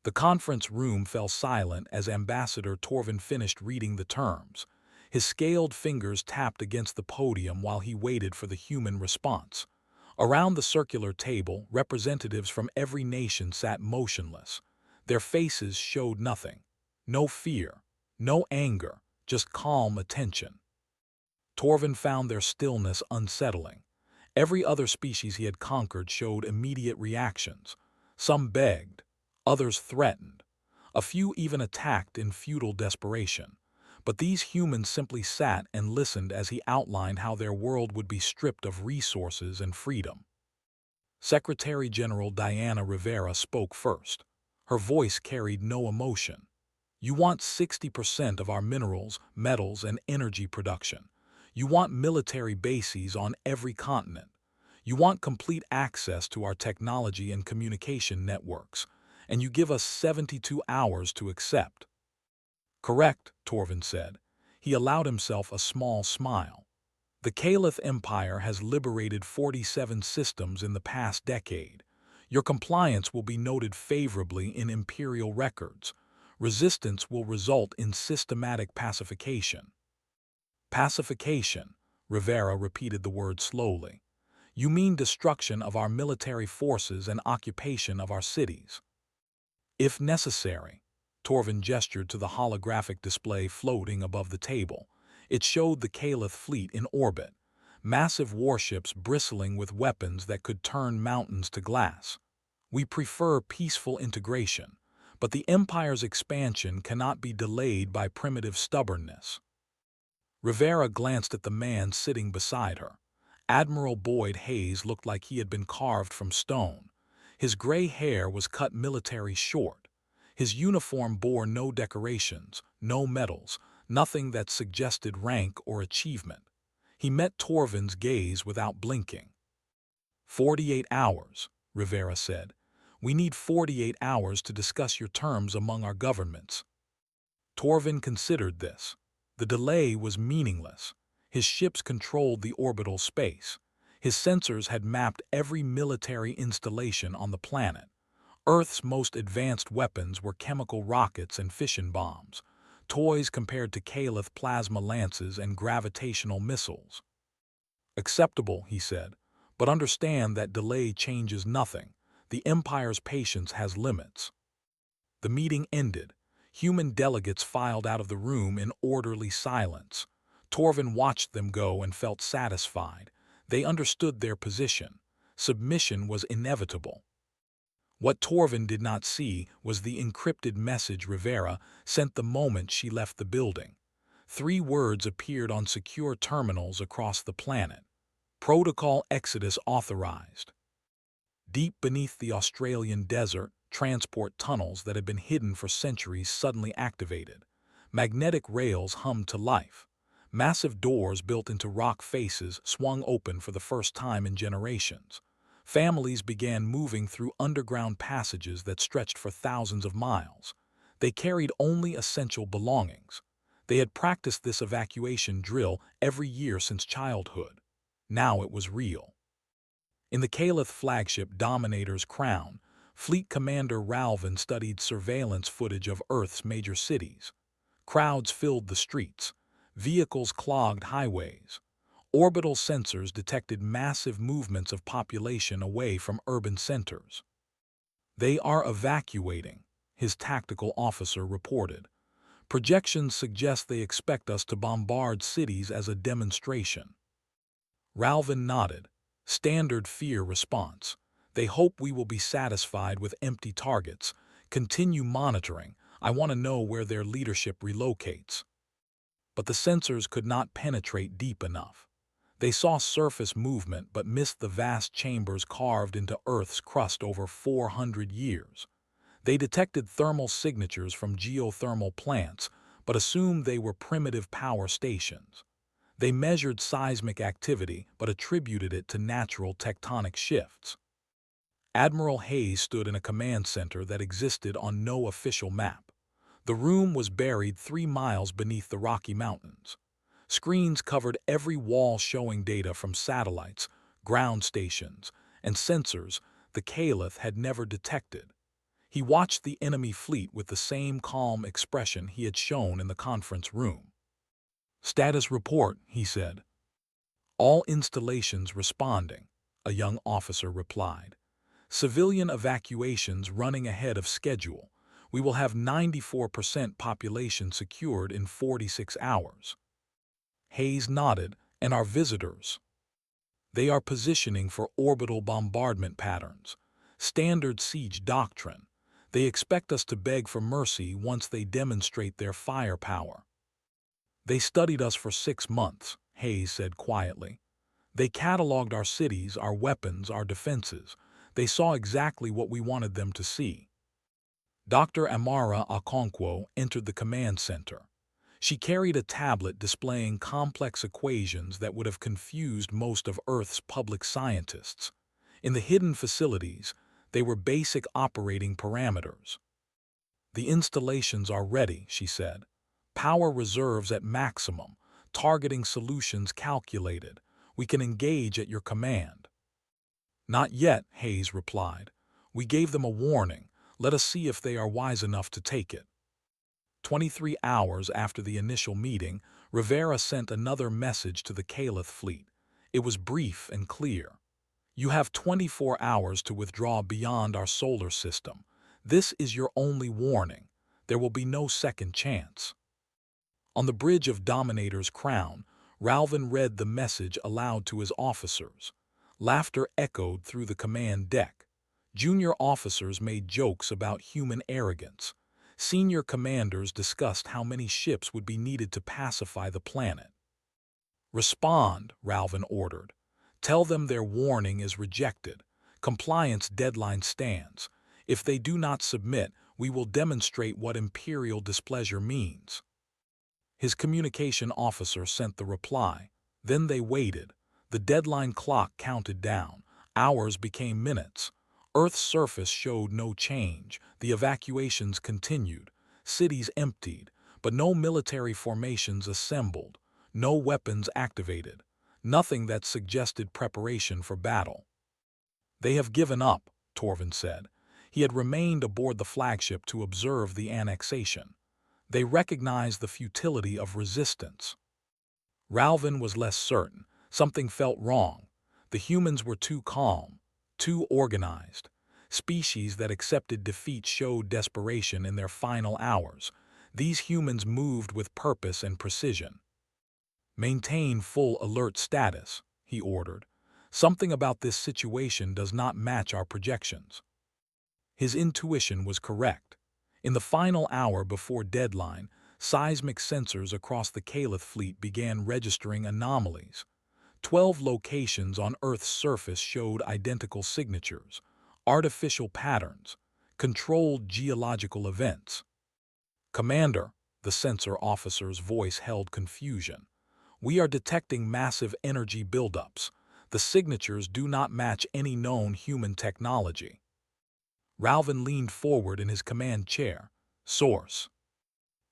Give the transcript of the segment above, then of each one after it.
The conference room fell silent as Ambassador Torvin finished reading the terms. His scaled fingers tapped against the podium while he waited for the human response. Around the circular table, representatives from every nation sat motionless. Their faces showed nothing. No fear, no anger, just calm attention. Torvin found their stillness unsettling. Every other species he had conquered showed immediate reactions. Some begged, others threatened. A few even attacked in futile desperation. But these humans simply sat and listened as he outlined how their world would be stripped of resources and freedom. Secretary General Diana Rivera spoke first. Her voice carried no emotion. You want 60% of our minerals, metals, and energy production. You want military bases on every continent. You want complete access to our technology and communication networks. And you give us 72 hours to accept. Correct, Torvin said. He allowed himself a small smile. The Caliph Empire has liberated 47 systems in the past decade. Your compliance will be noted favorably in imperial records. Resistance will result in systematic pacification. Pacification, Rivera repeated the word slowly. You mean destruction of our military forces and occupation of our cities. If necessary. Torvin gestured to the holographic display floating above the table. It showed the Caliph fleet in orbit, massive warships bristling with weapons that could turn mountains to glass. We prefer peaceful integration, but the Empire's expansion cannot be delayed by primitive stubbornness. Rivera glanced at the man sitting beside her. Admiral Boyd Hayes looked like he had been carved from stone. His gray hair was cut military short. His uniform bore no decorations, no medals, nothing that suggested rank or achievement. He met Torvin's gaze without blinking. 48 hours, Rivera said. We need 48 hours to discuss your terms among our governments. Torvin considered this. The delay was meaningless. His ships controlled the orbital space. His sensors had mapped every military installation on the planet. Earth's most advanced weapons were chemical rockets and fission bombs, toys compared to Caliph plasma lances and gravitational missiles. Acceptable, he said, but understand that delay changes nothing. The Empire's patience has limits. The meeting ended. Human delegates filed out of the room in orderly silence. Torvin watched them go and felt satisfied. They understood their position. Submission was inevitable. What Torvin did not see was the encrypted message Rivera sent the moment she left the building. 3 words appeared on secure terminals across the planet. Protocol Exodus authorized. Deep beneath the Australian desert, transport tunnels that had been hidden for centuries suddenly activated. Magnetic rails hummed to life. Massive doors built into rock faces swung open for the first time in generations. Families began moving through underground passages that stretched for thousands of miles. They carried only essential belongings. They had practiced this evacuation drill every year since childhood. Now it was real. In the Caliph flagship Dominator's Crown, Fleet Commander Ralvin studied surveillance footage of Earth's major cities. Crowds filled the streets. Vehicles clogged highways. Orbital sensors detected massive movements of population away from urban centers. They are evacuating, his tactical officer reported. Projections suggest they expect us to bombard cities as a demonstration. Ralvin nodded. Standard fear response. They hope we will be satisfied with empty targets. Continue monitoring. I want to know where their leadership relocates. But the sensors could not penetrate deep enough. They saw surface movement but missed the vast chambers carved into Earth's crust over 400 years. They detected thermal signatures from geothermal plants but assumed they were primitive power stations. They measured seismic activity but attributed it to natural tectonic shifts. Admiral Hayes stood in a command center that existed on no official map. The room was buried 3 miles beneath the Rocky Mountains. Screens covered every wall showing data from satellites, ground stations, and sensors the Caliph had never detected. He watched the enemy fleet with the same calm expression he had shown in the conference room. "Status report," he said. "All installations responding," a young officer replied. "Civilian evacuations running ahead of schedule. We will have 94% population secured in 46 hours." Hayes nodded. "And our visitors?" "They are positioning for orbital bombardment patterns. Standard siege doctrine. They expect us to beg for mercy once they demonstrate their firepower." "They studied us for 6 months," Hayes said quietly. "They cataloged our cities, our weapons, our defenses. They saw exactly what we wanted them to see." Dr. Amara Okonkwo entered the command center. She carried a tablet displaying complex equations that would have confused most of Earth's public scientists. In the hidden facilities, they were basic operating parameters. "The installations are ready," she said. "Power reserves at maximum, targeting solutions calculated. We can engage at your command." "Not yet," Hayes replied. "We gave them a warning. Let us see if they are wise enough to take it." 23 hours after the initial meeting, Rivera sent another message to the Caliph fleet. It was brief and clear. "You have 24 hours to withdraw beyond our solar system. This is your only warning. There will be no second chance." On the bridge of Dominator's Crown, Ralvin read the message aloud to his officers. Laughter echoed through the command deck. Junior officers made jokes about human arrogance. Senior commanders discussed how many ships would be needed to pacify the planet. "Respond," Ralvin ordered. "Tell them their warning is rejected. Compliance deadline stands. If they do not submit, we will demonstrate what imperial displeasure means." His communication officer sent the reply. Then they waited. The deadline clock counted down. Hours became minutes. Earth's surface showed no change. The evacuations continued. Cities emptied, but no military formations assembled. No weapons activated. Nothing that suggested preparation for battle. "They have given up," Torvin said. He had remained aboard the flagship to observe the annexation. "They recognize the futility of resistance." Ralvin was less certain. Something felt wrong. The humans were too calm, too organized. Species that accepted defeat showed desperation in their final hours. These humans moved with purpose and precision. "Maintain full alert status," he ordered. "Something about this situation does not match our projections." His intuition was correct. In the final hour before deadline, seismic sensors across the Caliph fleet began registering anomalies. 12 locations on Earth's surface showed identical signatures, artificial patterns, controlled geological events. "Commander," the sensor officer's voice held confusion. "We are detecting massive energy buildups. The signatures do not match any known human technology." Ralvin leaned forward in his command chair. "Source: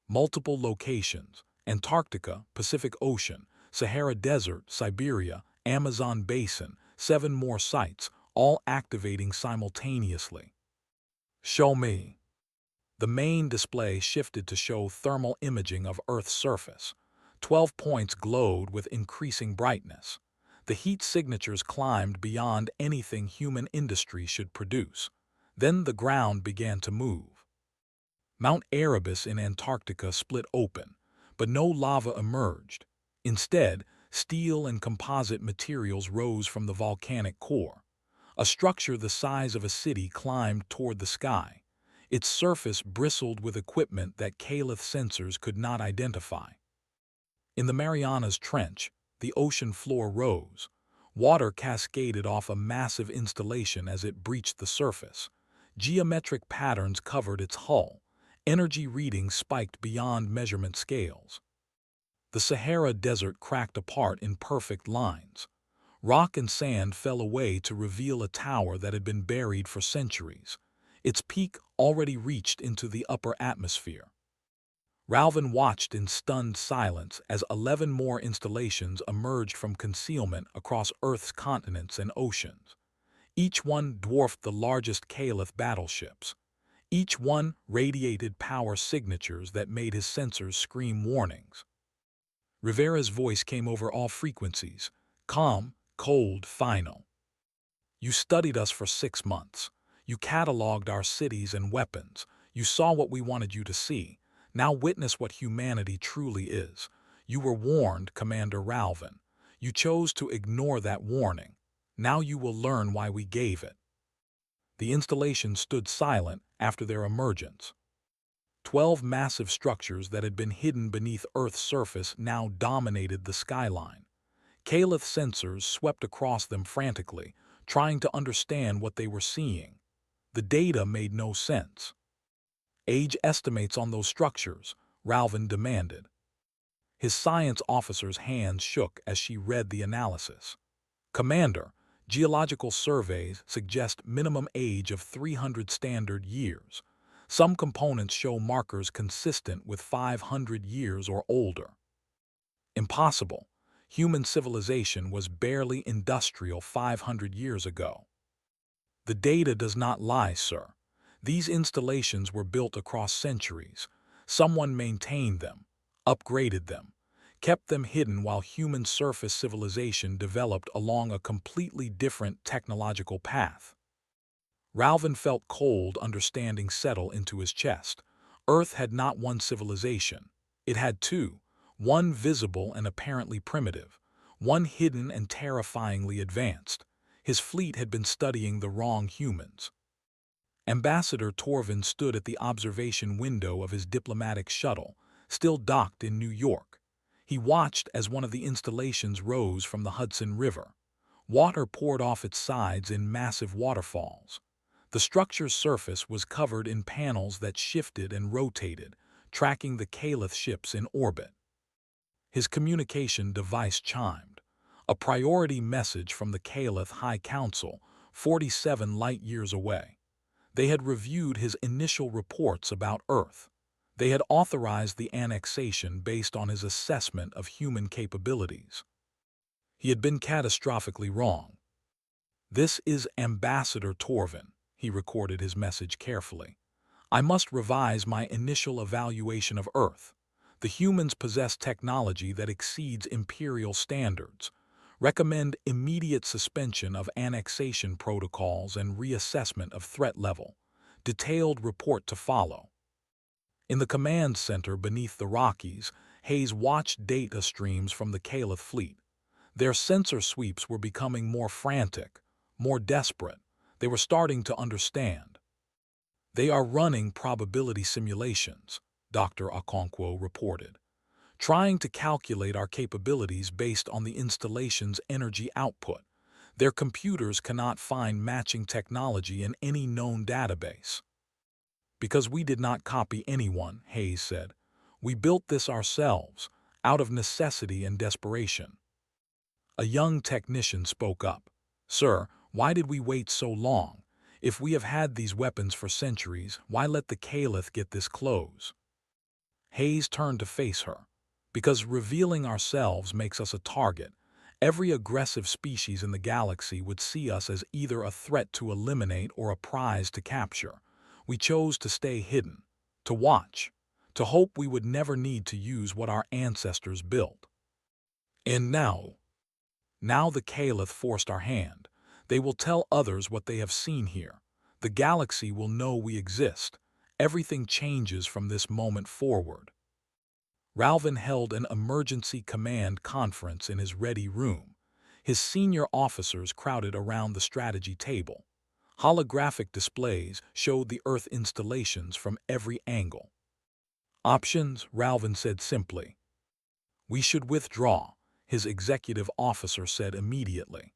multiple locations: Antarctica, Pacific Ocean, Sahara Desert, Siberia, Amazon Basin, 7 more sites, all activating simultaneously." "Show me." The main display shifted to show thermal imaging of Earth's surface. 12 points glowed with increasing brightness. The heat signatures climbed beyond anything human industry should produce. Then the ground began to move. Mount Erebus in Antarctica split open, but no lava emerged. Instead, steel and composite materials rose from the volcanic core. A structure the size of a city climbed toward the sky. Its surface bristled with equipment that Caliph sensors could not identify. In the Marianas Trench, the ocean floor rose. Water cascaded off a massive installation as it breached the surface. Geometric patterns covered its hull. Energy readings spiked beyond measurement scales. The Sahara Desert cracked apart in perfect lines. Rock and sand fell away to reveal a tower that had been buried for centuries. Its peak already reached into the upper atmosphere. Ralvin watched in stunned silence as 11 more installations emerged from concealment across Earth's continents and oceans. Each one dwarfed the largest Caliph battleships. Each one radiated power signatures that made his sensors scream warnings. Rivera's voice came over all frequencies, calm, cold, final. You studied us for 6 months. You cataloged our cities and weapons. You saw what we wanted you to see. Now witness what humanity truly is. You were warned, Commander Ralvin. You chose to ignore that warning. Now you will learn why we gave it. The installation stood silent after their emergence. 12 massive structures that had been hidden beneath Earth's surface now dominated the skyline. Caliph sensors swept across them frantically, trying to understand what they were seeing. The data made no sense. Age estimates on those structures, Ralvin demanded. His science officer's hands shook as she read the analysis. Commander, geological surveys suggest minimum age of 300 standard years. Some components show markers consistent with 500 years or older. Impossible. Human civilization was barely industrial 500 years ago. The data does not lie, sir. These installations were built across centuries. Someone maintained them, upgraded them, kept them hidden while human surface civilization developed along a completely different technological path. Ralvin felt cold understanding settle into his chest. Earth had not one civilization. It had two, one visible and apparently primitive, one hidden and terrifyingly advanced. His fleet had been studying the wrong humans. Ambassador Torvin stood at the observation window of his diplomatic shuttle, still docked in New York. He watched as one of the installations rose from the Hudson River. Water poured off its sides in massive waterfalls. The structure's surface was covered in panels that shifted and rotated, tracking the Caliph ships in orbit. His communication device chimed. A priority message from the Caliph High Council, 47 light-years away. They had reviewed his initial reports about Earth. They had authorized the annexation based on his assessment of human capabilities. He had been catastrophically wrong. This is Ambassador Torvin, he recorded his message carefully. I must revise my initial evaluation of Earth. The humans possess technology that exceeds imperial standards. Recommend immediate suspension of annexation protocols and reassessment of threat level. Detailed report to follow. In the command center beneath the Rockies, Hayes watched data streams from the Caliph fleet. Their sensor sweeps were becoming more frantic, more desperate. They were starting to understand. They are running probability simulations, Dr. Okonkwo reported, trying to calculate our capabilities based on the installation's energy output. Their computers cannot find matching technology in any known database. Because we did not copy anyone, Hayes said. We built this ourselves, out of necessity and desperation. A young technician spoke up. Sir, why did we wait so long? If we have had these weapons for centuries, why let the Caliph get this close? Hayes turned to face her. Because revealing ourselves makes us a target. Every aggressive species in the galaxy would see us as either a threat to eliminate or a prize to capture. We chose to stay hidden, to watch, to hope we would never need to use what our ancestors built. And now the Caliph forced our hand. They will tell others what they have seen here. The galaxy will know we exist. Everything changes from this moment forward. Ralvin held an emergency command conference in his ready room. His senior officers crowded around the strategy table. Holographic displays showed the Earth installations from every angle. Options, Ralvin said simply. We should withdraw, his executive officer said immediately.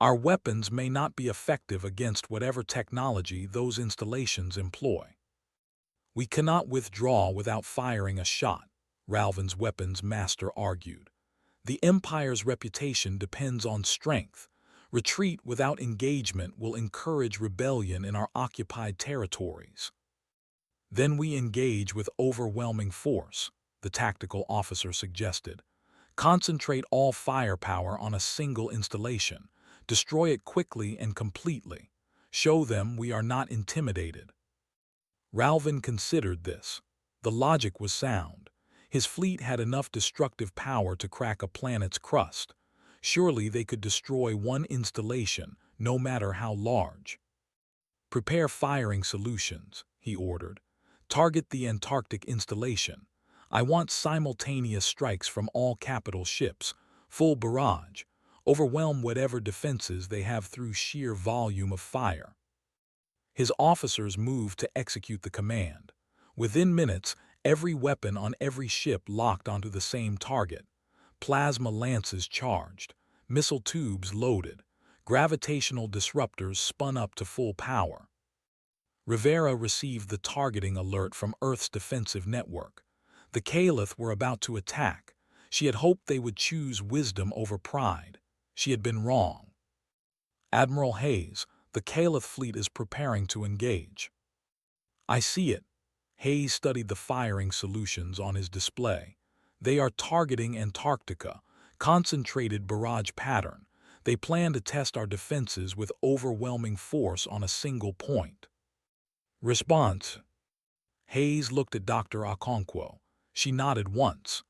Our weapons may not be effective against whatever technology those installations employ. We cannot withdraw without firing a shot, Ralvin's weapons master argued. The Empire's reputation depends on strength. Retreat without engagement will encourage rebellion in our occupied territories. Then we engage with overwhelming force, the tactical officer suggested. Concentrate all firepower on a single installation. Destroy it quickly and completely. Show them we are not intimidated. Ralvin considered this. The logic was sound. His fleet had enough destructive power to crack a planet's crust. Surely they could destroy one installation, no matter how large. Prepare firing solutions, he ordered. Target the Antarctic installation. I want simultaneous strikes from all capital ships, full barrage. Overwhelm whatever defenses they have through sheer volume of fire. His officers moved to execute the command. Within minutes, every weapon on every ship locked onto the same target. Plasma lances charged, missile tubes loaded, gravitational disruptors spun up to full power. Rivera received the targeting alert from Earth's defensive network. The Caliph were about to attack. She had hoped they would choose wisdom over pride. She had been wrong. Admiral Hayes, the Caliph fleet is preparing to engage. I see it. Hayes studied the firing solutions on his display. They are targeting Antarctica, concentrated barrage pattern. They plan to test our defenses with overwhelming force on a single point. Response. Hayes looked at Dr. Okonkwo. She nodded once.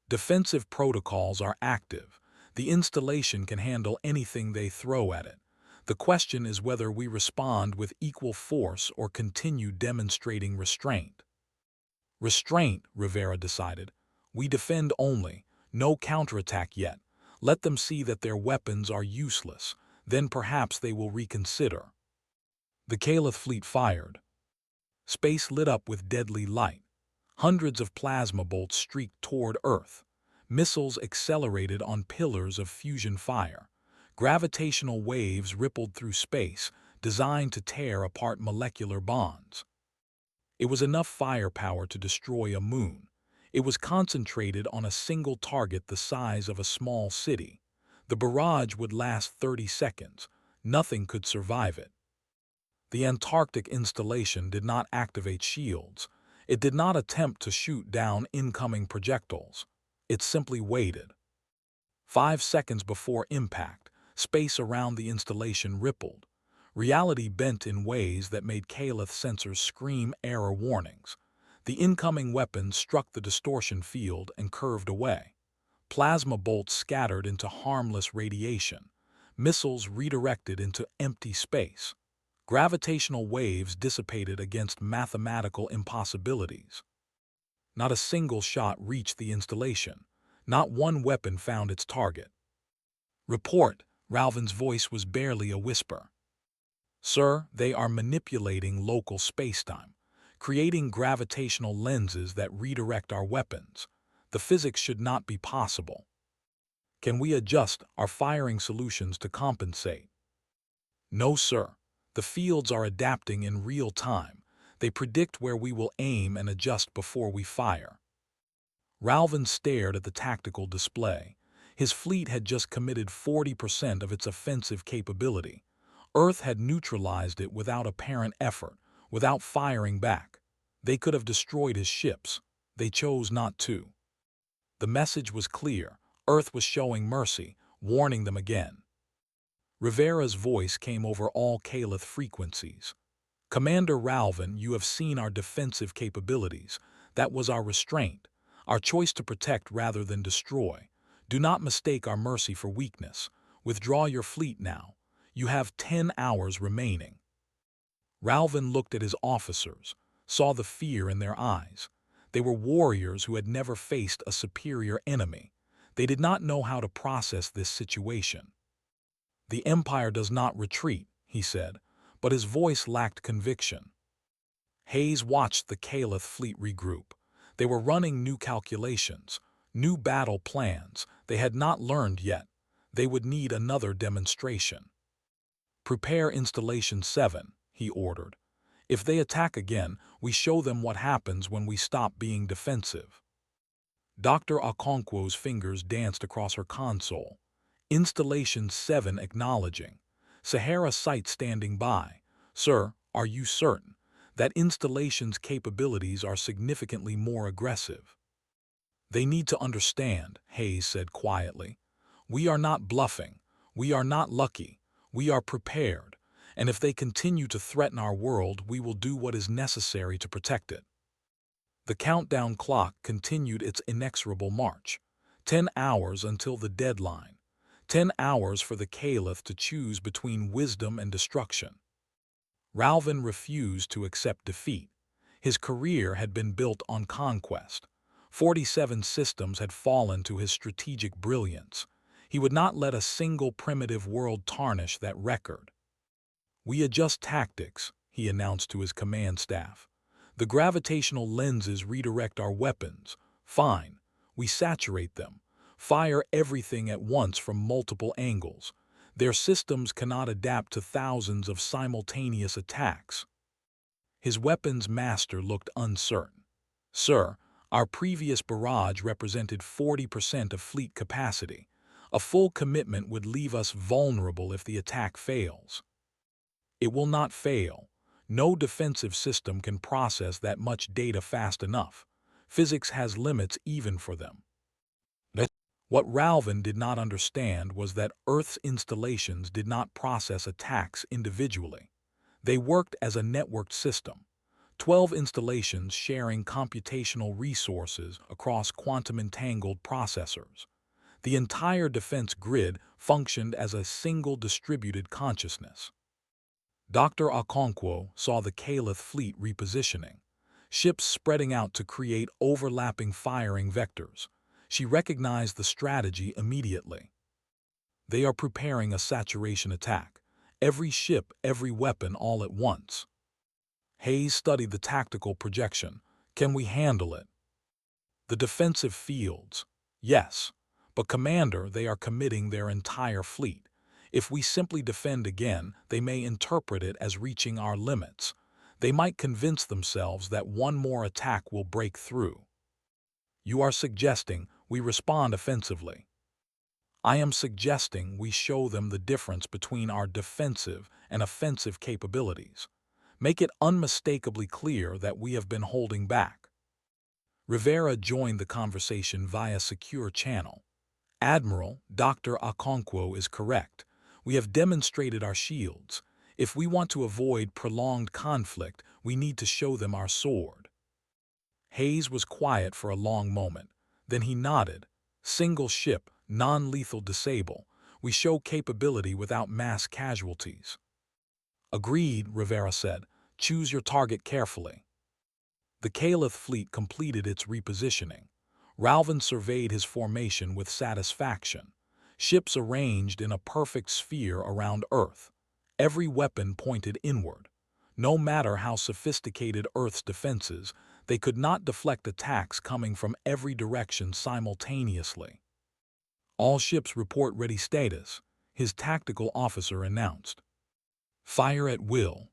Defensive protocols are active. The installation can handle anything they throw at it. The question is whether we respond with equal force or continue demonstrating restraint. Restraint, Rivera decided. We defend only, no counterattack yet. Let them see that their weapons are useless, then perhaps they will reconsider. The Caliph fleet fired. Space lit up with deadly light. Hundreds of plasma bolts streaked toward Earth. Missiles accelerated on pillars of fusion fire. Gravitational waves rippled through space, designed to tear apart molecular bonds. It was enough firepower to destroy a moon. It was concentrated on a single target the size of a small city. The barrage would last 30 seconds. Nothing could survive it. The Antarctic installation did not activate shields. It did not attempt to shoot down incoming projectiles. It simply waited. 5 seconds before impact, space around the installation rippled. Reality bent in ways that made Caliph sensors scream error warnings. The incoming weapon struck the distortion field and curved away. Plasma bolts scattered into harmless radiation. Missiles redirected into empty space. Gravitational waves dissipated against mathematical impossibilities. Not a single shot reached the installation. Not one weapon found its target. Report, Ralvin's voice was barely a whisper. Sir, they are manipulating local spacetime, creating gravitational lenses that redirect our weapons. The physics should not be possible. Can we adjust our firing solutions to compensate? No, sir. The fields are adapting in real time. They predict where we will aim and adjust before we fire. Ralvin stared at the tactical display. His fleet had just committed 40% of its offensive capability. Earth had neutralized it without apparent effort, without firing back. They could have destroyed his ships. They chose not to. The message was clear. Earth was showing mercy, warning them again. Rivera's voice came over all Caliph frequencies. Commander Ralvin, you have seen our defensive capabilities. That was our restraint, our choice to protect rather than destroy. Do not mistake our mercy for weakness. Withdraw your fleet now. You have 10 hours remaining. Ralvin looked at his officers, saw the fear in their eyes. They were warriors who had never faced a superior enemy. They did not know how to process this situation. The Empire does not retreat, he said, but his voice lacked conviction. Hayes watched the Caliph fleet regroup. They were running new calculations, new battle plans they had not learned yet. They would need another demonstration. Prepare Installation 7, he ordered. If they attack again, we show them what happens when we stop being defensive. Dr. Okonkwo's fingers danced across her console. Installation 7 acknowledging. Sahara Site standing by. Sir, are you certain that installation's capabilities are significantly more aggressive? They need to understand, Hayes said quietly. We are not bluffing. We are not lucky. We are prepared. and if they continue to threaten our world, we will do what is necessary to protect it. The countdown clock continued its inexorable march. 10 hours until the deadline. 10 hours for the Caliph to choose between wisdom and destruction. Ralvin refused to accept defeat. His career had been built on conquest. 47 systems had fallen to his strategic brilliance. He would not let a single primitive world tarnish that record. "We adjust tactics," he announced to his command staff. "The gravitational lenses redirect our weapons. Fine. We saturate them. Fire everything at once from multiple angles. Their systems cannot adapt to thousands of simultaneous attacks." His weapons master looked uncertain. "Sir, our previous barrage represented 40% of fleet capacity. A full commitment would leave us vulnerable if the attack fails." "It will not fail. No defensive system can process that much data fast enough. Physics has limits even for them." What Ralvin did not understand was that Earth's installations did not process attacks individually. They worked as a networked system. 12 installations sharing computational resources across quantum-entangled processors. The entire defense grid functioned as a single distributed consciousness. Dr. Okonkwo saw the Caliph fleet repositioning, ships spreading out to create overlapping firing vectors. She recognized the strategy immediately. They are preparing a saturation attack. Every ship, every weapon, all at once. Hayes studied the tactical projection. "Can we handle it?" "The defensive fields. Yes. But Commander, they are committing their entire fleet. If we simply defend again, they may interpret it as reaching our limits. They might convince themselves that one more attack will break through." "You are suggesting we respond offensively." "I am suggesting we show them the difference between our defensive and offensive capabilities. Make it unmistakably clear that we have been holding back." Rivera joined the conversation via secure channel. "Admiral, Dr. Okonkwo is correct. We have demonstrated our shields. If we want to avoid prolonged conflict, we need to show them our sword." Hayes was quiet for a long moment. Then he nodded. "Single ship, non-lethal disable. We show capability without mass casualties." "Agreed," Rivera said. "Choose your target carefully." The Caliph fleet completed its repositioning. Ralvin surveyed his formation with satisfaction. Ships arranged in a perfect sphere around Earth. Every weapon pointed inward. No matter how sophisticated Earth's defenses, they could not deflect attacks coming from every direction simultaneously. "All ships report ready status," his tactical officer announced. "Fire at will."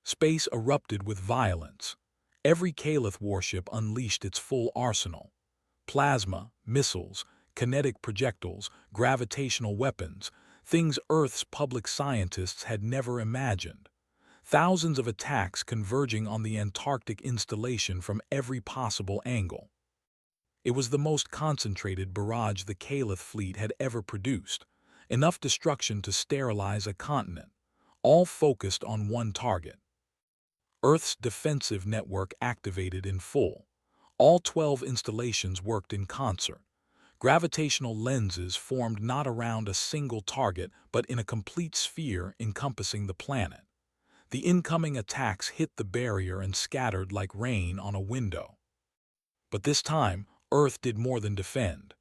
Space erupted with violence. Every Caliph warship unleashed its full arsenal. Plasma, missiles, kinetic projectiles, gravitational weapons, things Earth's public scientists had never imagined. Thousands of attacks converging on the Antarctic installation from every possible angle. It was the most concentrated barrage the Caliph fleet had ever produced, enough destruction to sterilize a continent, all focused on one target. Earth's defensive network activated in full. All 12 installations worked in concert. Gravitational lenses formed not around a single target but in a complete sphere encompassing the planet. The incoming attacks hit the barrier and scattered like rain on a window. But this time, Earth did more than defend.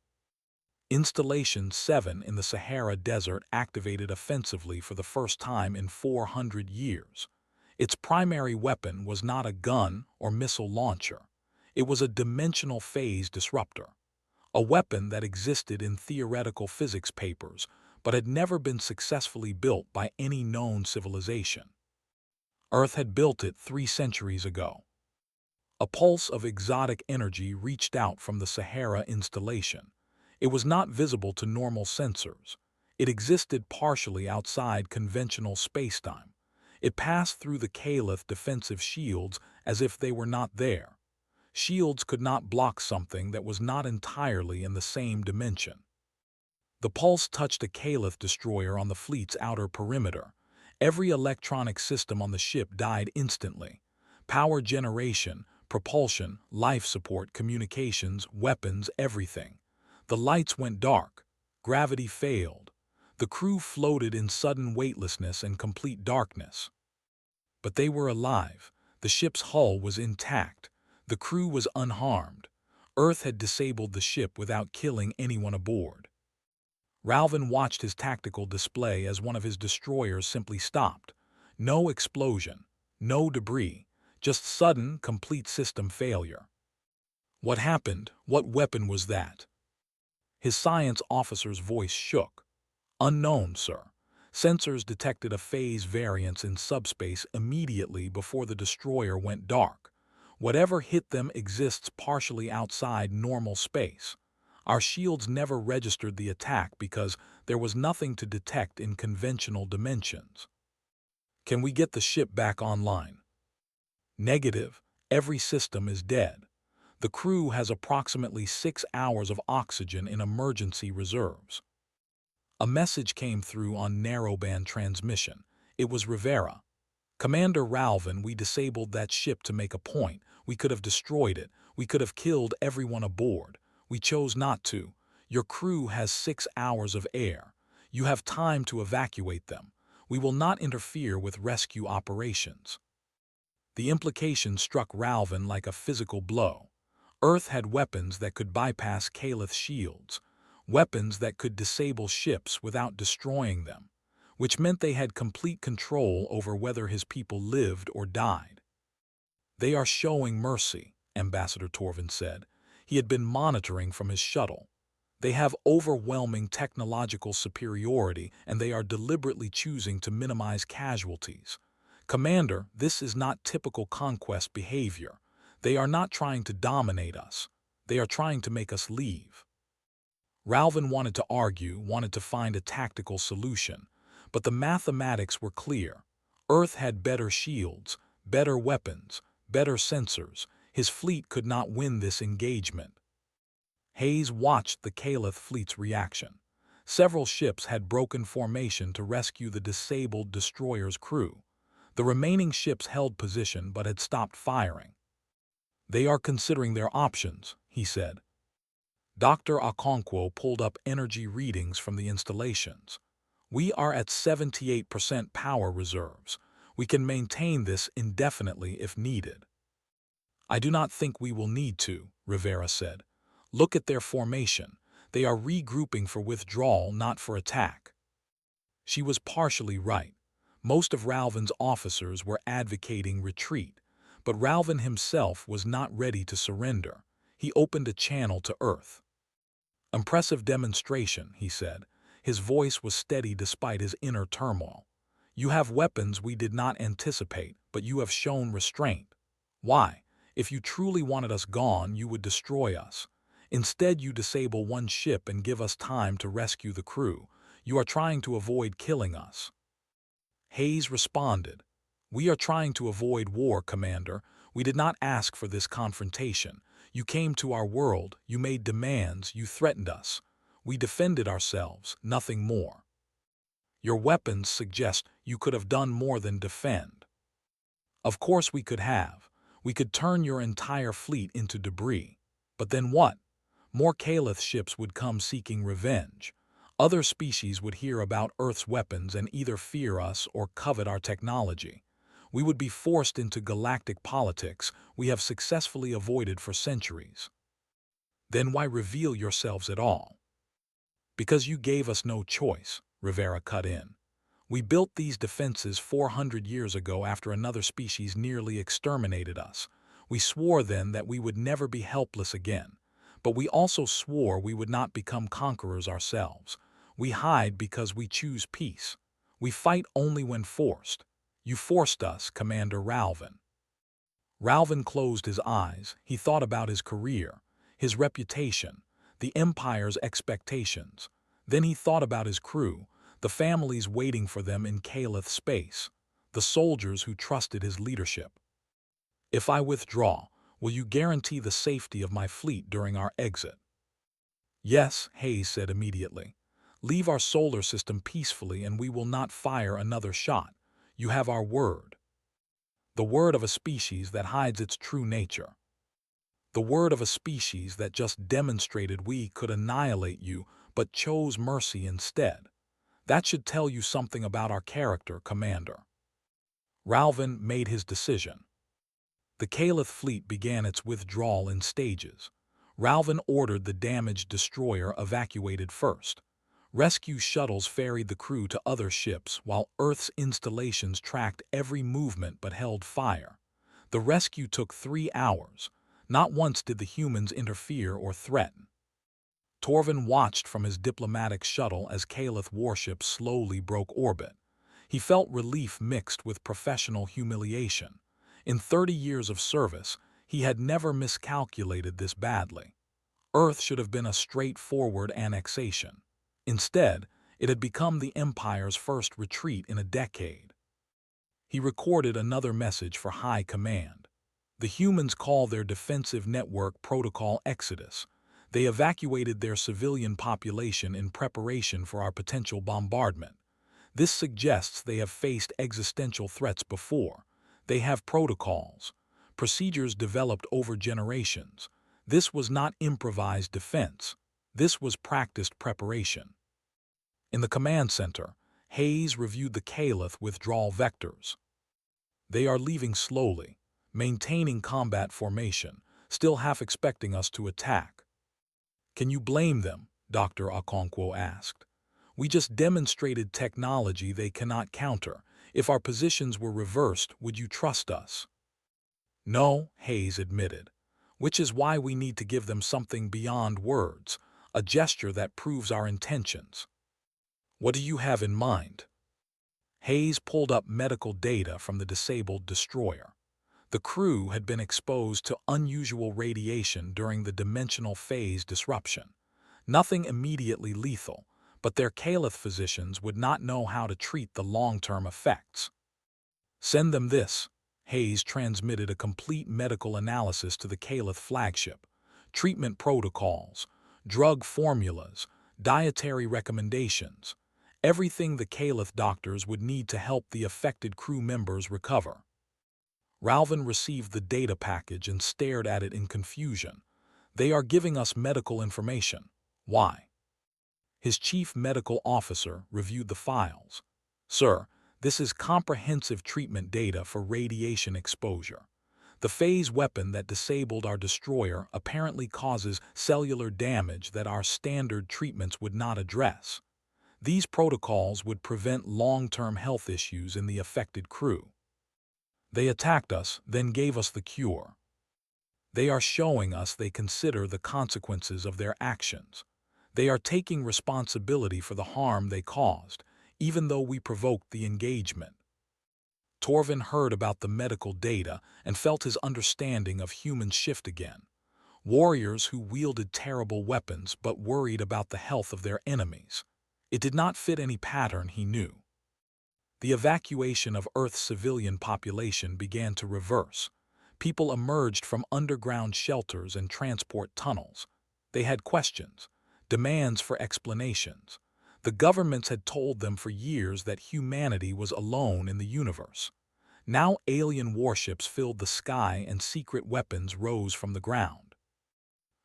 Installation 7 in the Sahara Desert activated offensively for the first time in 400 years. Its primary weapon was not a gun or missile launcher. It was a dimensional phase disruptor, a weapon that existed in theoretical physics papers but had never been successfully built by any known civilization. Earth had built it 3 centuries ago. A pulse of exotic energy reached out from the Sahara installation. It was not visible to normal sensors. It existed partially outside conventional spacetime. It passed through the Caliph defensive shields as if they were not there. Shields could not block something that was not entirely in the same dimension. The pulse touched a Caliph destroyer on the fleet's outer perimeter. Every electronic system on the ship died instantly. Power generation, propulsion, life support, communications, weapons, everything. The lights went dark. Gravity failed. The crew floated in sudden weightlessness and complete darkness. But they were alive. The ship's hull was intact. The crew was unharmed. Earth had disabled the ship without killing anyone aboard. Ralvin watched his tactical display as one of his destroyers simply stopped. No explosion, no debris, just sudden, complete system failure. What happened? What weapon was that? His science officer's voice shook. Unknown, sir. Sensors detected a phase variance in subspace immediately before the destroyer went dark. Whatever hit them exists partially outside normal space. Our shields never registered the attack because there was nothing to detect in conventional dimensions. Can we get the ship back online? Negative. Every system is dead. The crew has approximately 6 hours of oxygen in emergency reserves. A message came through on narrowband transmission. It was Rivera. Commander Ralvin, we disabled that ship to make a point. We could have destroyed it. We could have killed everyone aboard. We chose not to. Your crew has 6 hours of air. You have time to evacuate them. We will not interfere with rescue operations. The implication struck Ralvin like a physical blow. Earth had weapons that could bypass Calith's shields, weapons that could disable ships without destroying them, which meant they had complete control over whether his people lived or died. They are showing mercy, Ambassador Torvin said. He had been monitoring from his shuttle. They have overwhelming technological superiority, and they are deliberately choosing to minimize casualties. Commander, this is not typical conquest behavior. They are not trying to dominate us. They are trying to make us leave. Ralvin wanted to argue, wanted to find a tactical solution, but the mathematics were clear. Earth had better shields, better weapons, better sensors. His fleet could not win this engagement. Hayes watched the Calith fleet's reaction. Several ships had broken formation to rescue the disabled destroyer's crew. The remaining ships held position but had stopped firing. They are considering their options, he said. Dr. Okonkwo pulled up energy readings from the installations. We are at 78% power reserves. We can maintain this indefinitely if needed. I do not think we will need to, Rivera said. Look at their formation. They are regrouping for withdrawal, not for attack. She was partially right. Most of Ralvin's officers were advocating retreat, but Ralvin himself was not ready to surrender. He opened a channel to Earth. Impressive demonstration, he said. His voice was steady despite his inner turmoil. You have weapons we did not anticipate, but you have shown restraint. Why? If you truly wanted us gone, you would destroy us. Instead, you disable one ship and give us time to rescue the crew. You are trying to avoid killing us. Hayes responded. We are trying to avoid war, Commander. We did not ask for this confrontation. You came to our world, you made demands, you threatened us. We defended ourselves, nothing more. Your weapons suggest you could have done more than defend. Of course we could have. We could turn your entire fleet into debris. But then what? More Calith ships would come seeking revenge. Other species would hear about Earth's weapons and either fear us or covet our technology. We would be forced into galactic politics we have successfully avoided for centuries. Then why reveal yourselves at all? Because you gave us no choice, Rivera cut in. We built these defenses 400 years ago after another species nearly exterminated us. We swore then that we would never be helpless again. But we also swore we would not become conquerors ourselves. We hide because we choose peace. We fight only when forced. You forced us, Commander Ralvin. Ralvin closed his eyes. He thought about his career, his reputation, the Empire's expectations. Then he thought about his crew, the families waiting for them in Calith space, the soldiers who trusted his leadership. If I withdraw, will you guarantee the safety of my fleet during our exit? Yes, Hayes said immediately. Leave our solar system peacefully and we will not fire another shot. You have our word. The word of a species that hides its true nature. The word of a species that just demonstrated we could annihilate you but chose mercy instead. That should tell you something about our character, Commander. Ralvin made his decision. The Caliph fleet began its withdrawal in stages. Ralvin ordered the damaged destroyer evacuated first. Rescue shuttles ferried the crew to other ships while Earth's installations tracked every movement but held fire. The rescue took 3 hours. Not once did the humans interfere or threaten. Torvin watched from his diplomatic shuttle as Caliph warships slowly broke orbit. He felt relief mixed with professional humiliation. In 30 years of service, he had never miscalculated this badly. Earth should have been a straightforward annexation. Instead, it had become the Empire's first retreat in a decade. He recorded another message for High Command. The humans call their defensive network Protocol Exodus. They evacuated their civilian population in preparation for our potential bombardment. This suggests they have faced existential threats before. They have protocols, procedures developed over generations. This was not improvised defense. This was practiced preparation. In the command center, Hayes reviewed the Caliph withdrawal vectors. They are leaving slowly, maintaining combat formation, still half expecting us to attack. Can you blame them? Dr. Okonkwo asked. We just demonstrated technology they cannot counter. If our positions were reversed, would you trust us? No, Hayes admitted, which is why we need to give them something beyond words, a gesture that proves our intentions. What do you have in mind? Hayes pulled up medical data from the disabled destroyer. The crew had been exposed to unusual radiation during the dimensional phase disruption. Nothing immediately lethal, but their Caliph physicians would not know how to treat the long-term effects. Send them this. Hayes transmitted a complete medical analysis to the Caliph flagship. Treatment protocols, drug formulas, dietary recommendations. Everything the Caliph doctors would need to help the affected crew members recover. Ralvin received the data package and stared at it in confusion. They are giving us medical information. Why? His chief medical officer reviewed the files. Sir, this is comprehensive treatment data for radiation exposure. The phase weapon that disabled our destroyer apparently causes cellular damage that our standard treatments would not address. These protocols would prevent long-term health issues in the affected crew. They attacked us, then gave us the cure. They are showing us they consider the consequences of their actions. They are taking responsibility for the harm they caused, even though we provoked the engagement. Torvin heard about the medical data and felt his understanding of humans shift again. Warriors who wielded terrible weapons but worried about the health of their enemies. It did not fit any pattern he knew. The evacuation of Earth's civilian population began to reverse. People emerged from underground shelters and transport tunnels. They had questions, demands for explanations. The governments had told them for years that humanity was alone in the universe. Now alien warships filled the sky and secret weapons rose from the ground.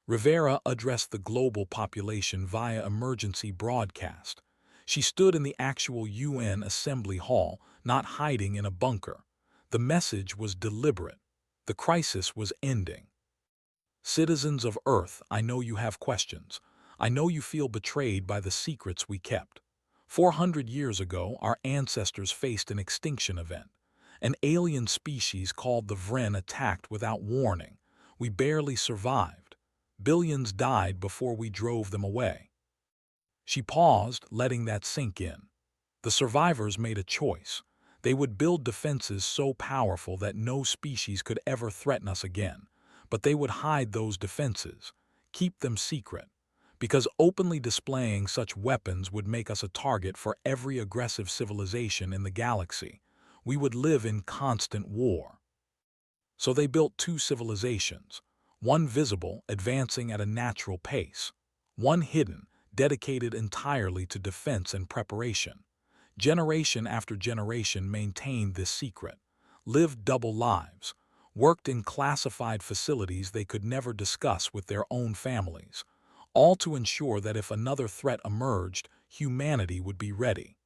Rivera addressed the global population via emergency broadcast. She stood in the actual UN Assembly Hall, not hiding in a bunker. The message was deliberate. The crisis was ending. Citizens of Earth, I know you have questions. I know you feel betrayed by the secrets we kept. 400 years ago, our ancestors faced an extinction event. An alien species called the Vren attacked without warning. We barely survived. Billions died before we drove them away. She paused, letting that sink in. The survivors made a choice. They would build defenses so powerful that no species could ever threaten us again. But they would hide those defenses, keep them secret, because openly displaying such weapons would make us a target for every aggressive civilization in the galaxy. We would live in constant war. So they built 2 civilizations, one visible, advancing at a natural pace, one hidden, dedicated entirely to defense and preparation. Generation after generation maintained this secret, lived double lives, worked in classified facilities they could never discuss with their own families, all to ensure that if another threat emerged, humanity would be ready.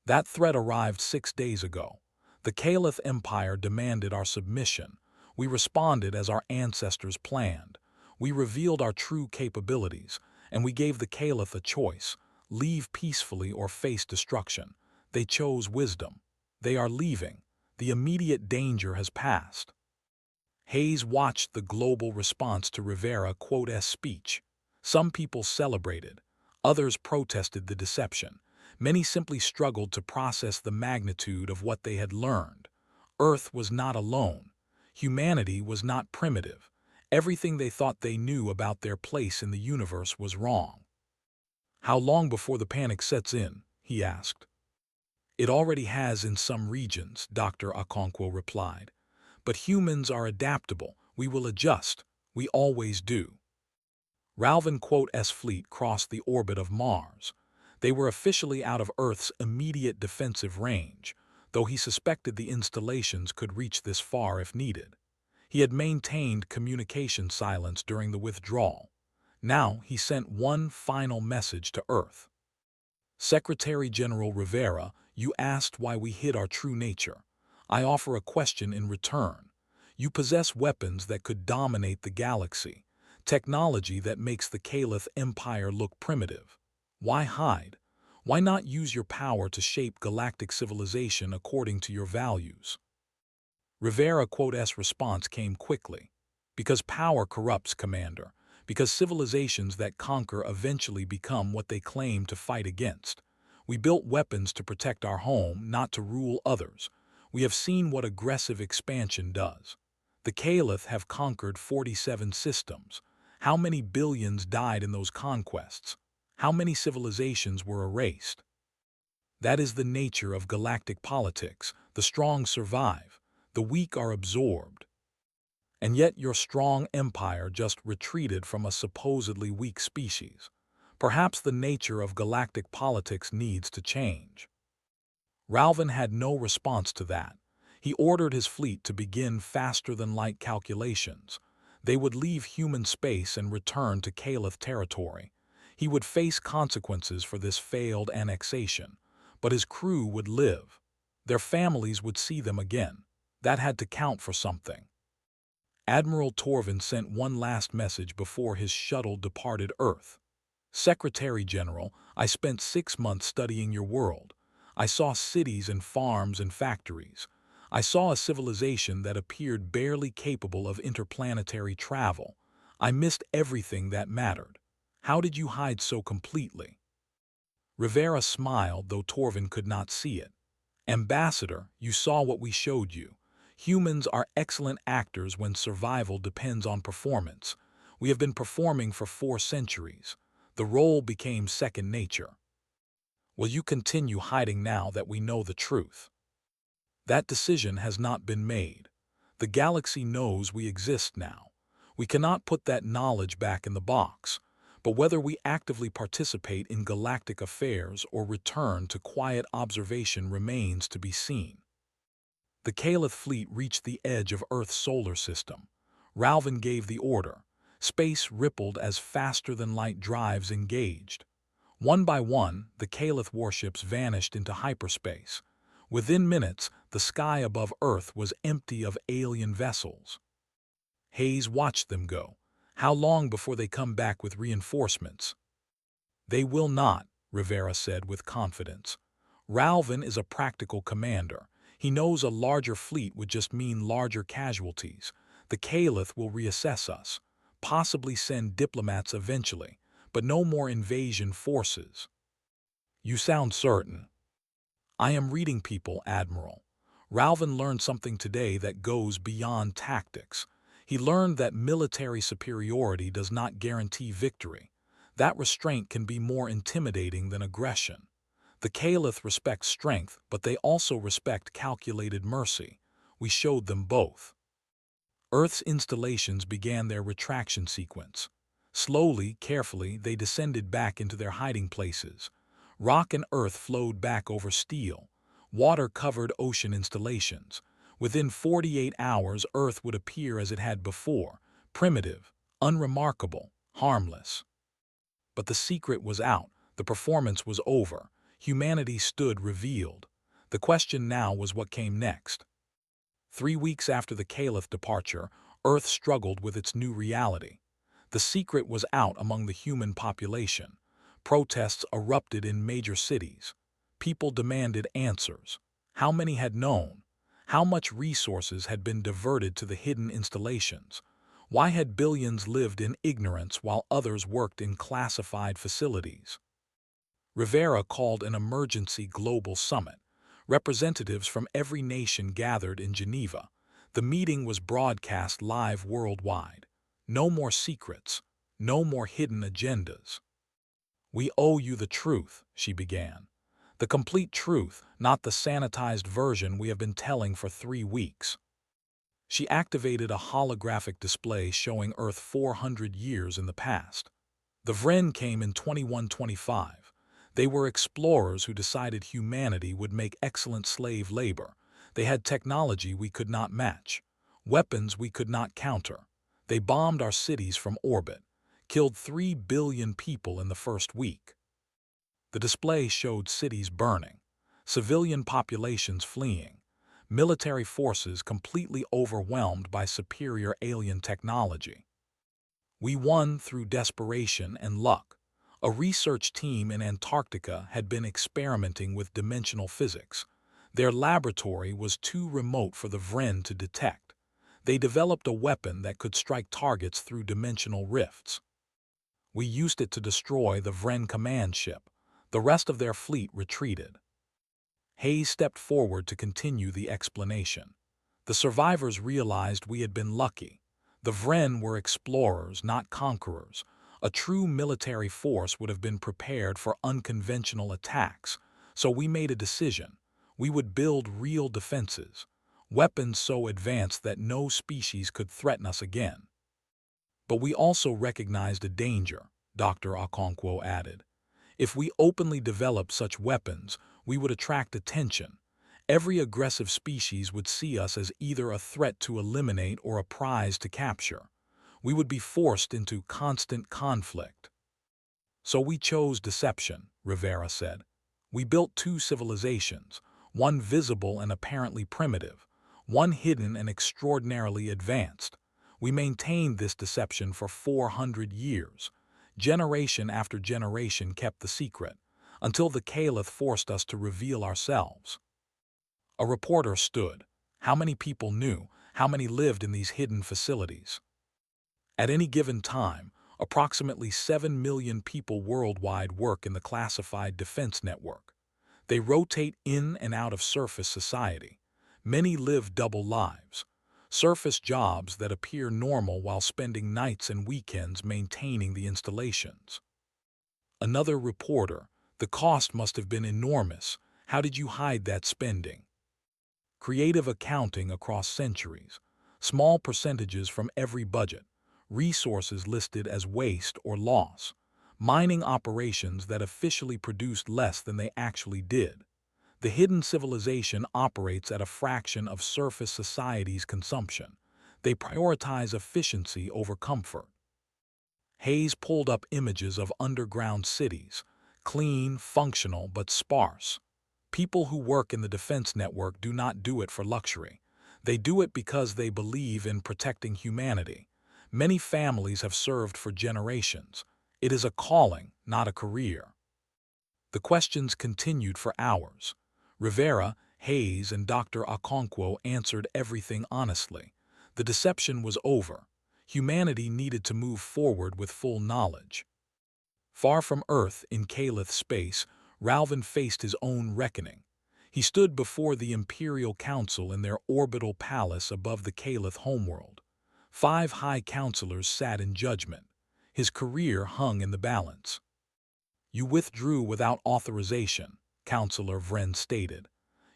That threat arrived 6 days ago. The Caliph Empire demanded our submission. We responded as our ancestors planned. We revealed our true capabilities, and we gave the Caliph a choice: leave peacefully or face destruction. They chose wisdom. They are leaving. The immediate danger has passed. Hayes watched the global response to Rivera's speech. Some people celebrated. Others protested the deception. Many simply struggled to process the magnitude of what they had learned. Earth was not alone. Humanity was not primitive. Everything they thought they knew about their place in the universe was wrong. "How long before the panic sets in?" he asked. "It already has in some regions," Dr. Okonkwo replied. "But humans are adaptable. We will adjust. We always do." Ralph&'s fleet crossed the orbit of Mars. They were officially out of Earth's immediate defensive range, though he suspected the installations could reach this far if needed. He had maintained communication silence during the withdrawal. Now he sent one final message to Earth. "Secretary General Rivera, you asked why we hid our true nature. I offer a question in return. You possess weapons that could dominate the galaxy, technology that makes the Caliph Empire look primitive. Why hide? Why not use your power to shape galactic civilization according to your values?" Rivera's response came quickly. "Because power corrupts, Commander. Because civilizations that conquer eventually become what they claim to fight against. We built weapons to protect our home, not to rule others. We have seen what aggressive expansion does. The Caliph have conquered 47 systems. How many billions died in those conquests? How many civilizations were erased? That is the nature of galactic politics. The strong survive. The weak are absorbed. And yet your strong empire just retreated from a supposedly weak species. Perhaps the nature of galactic politics needs to change." Ralphin had no response to that. He ordered his fleet to begin faster-than-light calculations. They would leave human space and return to Caliph territory. He would face consequences for this failed annexation, but his crew would live. Their families would see them again. That had to count for something. Admiral Torvin sent one last message before his shuttle departed Earth. "Secretary General, I spent 6 months studying your world. I saw cities and farms and factories. I saw a civilization that appeared barely capable of interplanetary travel. I missed everything that mattered. How did you hide so completely?" Rivera smiled, though Torvin could not see it. "Ambassador, you saw what we showed you. Humans are excellent actors when survival depends on performance. We have been performing for 4 centuries. The role became second nature. Will you continue hiding now that we know the truth?" "That decision has not been made. The galaxy knows we exist now. We cannot put that knowledge back in the box. But whether we actively participate in galactic affairs or return to quiet observation remains to be seen." The Caliph fleet reached the edge of Earth's solar system. Ralphin gave the order. Space rippled as faster-than-light drives engaged. One by one, the Caliph warships vanished into hyperspace. Within minutes, the sky above Earth was empty of alien vessels. Hayes watched them go. "How long before they come back with reinforcements?" "They will not," Rivera said with confidence. "Ralphin is a practical commander. He knows a larger fleet would just mean larger casualties. The Caliph will reassess us, possibly send diplomats eventually, but no more invasion forces." "You sound certain." "I am reading people, Admiral. Ralphin learned something today that goes beyond tactics. He learned that military superiority does not guarantee victory. That restraint can be more intimidating than aggression. The Caliph respects strength, but they also respect calculated mercy. We showed them both." Earth's installations began their retraction sequence. Slowly, carefully, they descended back into their hiding places. Rock and earth flowed back over steel. Water covered ocean installations. Within 48 hours, Earth would appear as it had before, primitive, unremarkable, harmless. But the secret was out. The performance was over. Humanity stood revealed. The question now was what came next. 3 weeks after the Caliph departure, Earth struggled with its new reality. The secret was out among the human population. Protests erupted in major cities. People demanded answers. How many had known? How much resources had been diverted to the hidden installations? Why had billions lived in ignorance while others worked in classified facilities? Rivera called an emergency global summit. Representatives from every nation gathered in Geneva. The meeting was broadcast live worldwide. No more secrets. No more hidden agendas. "We owe you the truth," she began. "The complete truth, not the sanitized version we have been telling for 3 weeks." She activated a holographic display showing Earth 400 years in the past. The Vren came in 2125. They were explorers who decided humanity would make excellent slave labor. They had technology we could not match, weapons we could not counter. They bombed our cities from orbit, killed 3 billion people in the first week. The display showed cities burning, civilian populations fleeing, military forces completely overwhelmed by superior alien technology. We won through desperation and luck. A research team in Antarctica had been experimenting with dimensional physics. Their laboratory was too remote for the Vren to detect. They developed a weapon that could strike targets through dimensional rifts. We used it to destroy the Vren command ship. The rest of their fleet retreated. Hayes stepped forward to continue the explanation. The survivors realized we had been lucky. The Vren were explorers, not conquerors. A true military force would have been prepared for unconventional attacks, so we made a decision. We would build real defenses, weapons so advanced that no species could threaten us again. But we also recognized a danger, Dr. Okonkwo added. If we openly developed such weapons, we would attract attention. Every aggressive species would see us as either a threat to eliminate or a prize to capture. We would be forced into constant conflict. So we chose deception, Rivera said. We built 2 civilizations, one visible and apparently primitive, one hidden and extraordinarily advanced. We maintained this deception for 400 years. Generation after generation kept the secret, until the Caliph forced us to reveal ourselves. A reporter stood. How many people knew? How many lived in these hidden facilities? At any given time, approximately 7 million people worldwide work in the classified defense network. They rotate in and out of surface society. Many live double lives. Surface jobs that appear normal while spending nights and weekends maintaining the installations. Another reporter, the cost must have been enormous. How did you hide that spending? Creative accounting across centuries. Small percentages from every budget. Resources listed as waste or loss. Mining operations that officially produced less than they actually did. The hidden civilization operates at a fraction of surface society's consumption. They prioritize efficiency over comfort. Hayes pulled up images of underground cities, clean, functional, but sparse. People who work in the defense network do not do it for luxury. They do it because they believe in protecting humanity. Many families have served for generations. It is a calling, not a career. The questions continued for hours. Rivera, Hayes, and Dr. Okonkwo answered everything honestly. The deception was over. Humanity needed to move forward with full knowledge. Far from Earth, in Caliph space, Ralvin faced his own reckoning. He stood before the Imperial Council in their orbital palace above the Caliph homeworld. 5 high counselors sat in judgment. His career hung in the balance. You withdrew without authorization, Counselor Vren stated.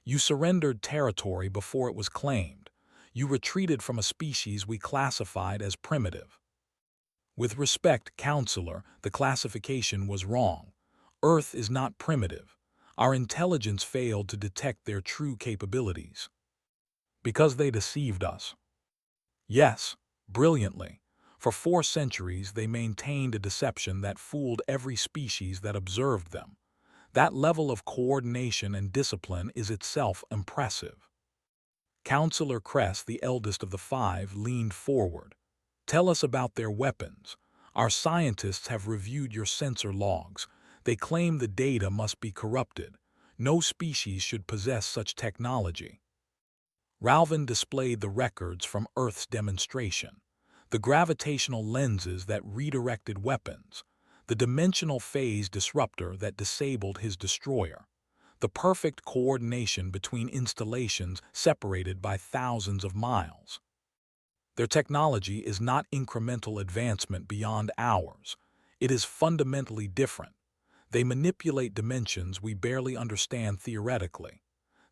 You surrendered territory before it was claimed. You retreated from a species we classified as primitive. With respect, Counselor, the classification was wrong. Earth is not primitive. Our intelligence failed to detect their true capabilities. Because they deceived us. Yes, brilliantly. For 4 centuries they maintained a deception that fooled every species that observed them. That level of coordination and discipline is itself impressive. Counselor Cress, the eldest of the 5, leaned forward. Tell us about their weapons. Our scientists have reviewed your sensor logs. They claim the data must be corrupted. No species should possess such technology. Ralvin displayed the records from Earth's demonstration. The gravitational lenses that redirected weapons. The dimensional phase disruptor that disabled his destroyer. The perfect coordination between installations separated by thousands of miles. Their technology is not incremental advancement beyond ours. It is fundamentally different. They manipulate dimensions we barely understand theoretically.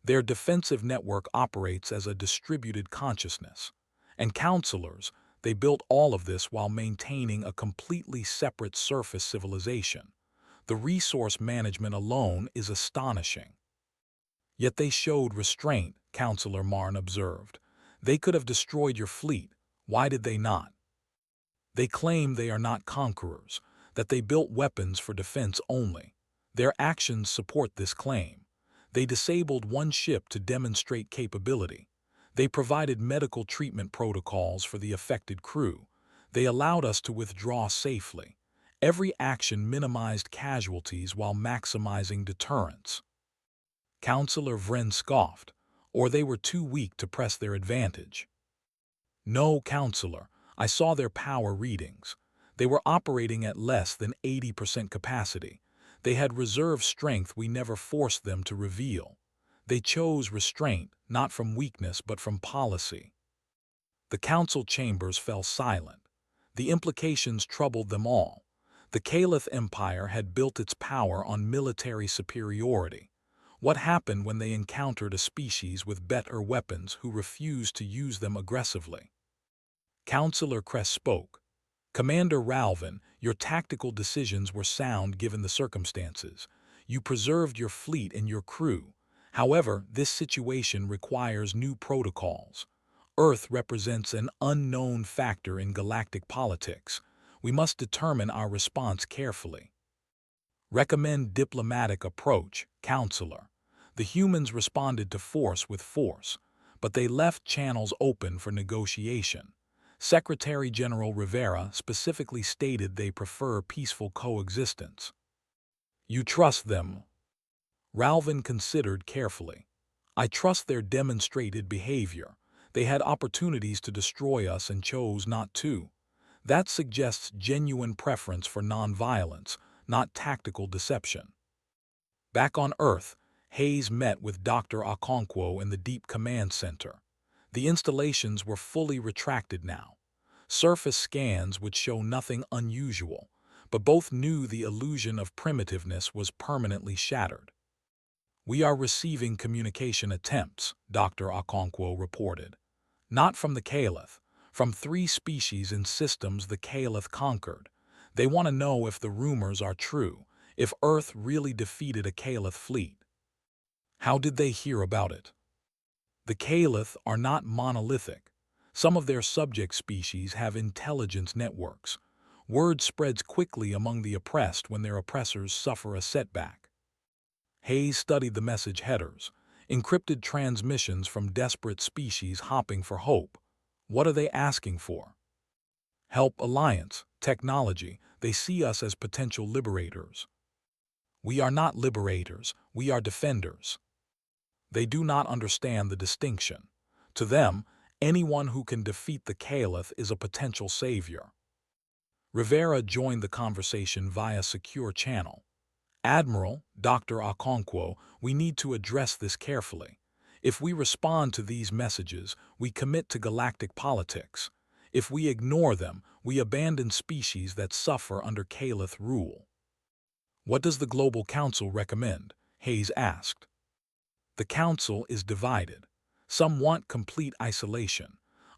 Their defensive network operates as a distributed consciousness. And counselors, they built all of this while maintaining a completely separate surface civilization. The resource management alone is astonishing. Yet they showed restraint, Counselor Marn observed. They could have destroyed your fleet. Why did they not? They claim they are not conquerors, that they built weapons for defense only. Their actions support this claim. They disabled one ship to demonstrate capability. They provided medical treatment protocols for the affected crew. They allowed us to withdraw safely. Every action minimized casualties while maximizing deterrence. Counselor Vren scoffed, or they were too weak to press their advantage. No, Counselor, I saw their power readings. They were operating at less than 80% capacity. They had reserve strength we never forced them to reveal. They chose restraint, not from weakness but from policy. The council chambers fell silent. The implications troubled them all. The Caliph Empire had built its power on military superiority. What happened when they encountered a species with better weapons who refused to use them aggressively? Counselor Cress spoke. Commander Ralvin, your tactical decisions were sound given the circumstances. You preserved your fleet and your crew. However, this situation requires new protocols. Earth represents an unknown factor in galactic politics. We must determine our response carefully. Recommend diplomatic approach, Counselor. The humans responded to force with force, but they left channels open for negotiation. Secretary General Rivera specifically stated they prefer peaceful coexistence. You trust them? Ralvin considered carefully. I trust their demonstrated behavior. They had opportunities to destroy us and chose not to. That suggests genuine preference for nonviolence, not tactical deception. Back on Earth, Hayes met with Dr. Okonkwo in the Deep Command Center. The installations were fully retracted now. Surface scans would show nothing unusual, but both knew the illusion of primitiveness was permanently shattered. We are receiving communication attempts, Dr. Okonkwo reported. Not from the Caliph, from 3 species in systems the Caliph conquered. They want to know if the rumors are true, if Earth really defeated a Caliph fleet. How did they hear about it? The Caliph are not monolithic. Some of their subject species have intelligence networks. Word spreads quickly among the oppressed when their oppressors suffer a setback. Hayes studied the message headers, encrypted transmissions from desperate species hopping for hope. What are they asking for? Help, alliance, technology. They see us as potential liberators. We are not liberators, we are defenders. They do not understand the distinction. To them, anyone who can defeat the Caliph is a potential savior. Rivera joined the conversation via secure channel. Admiral, Dr. Okonkwo, we need to address this carefully. If we respond to these messages, we commit to galactic politics. If we ignore them, we abandon species that suffer under Caliph rule. What does the Global Council recommend? Hayes asked. The Council is divided. Some want complete isolation.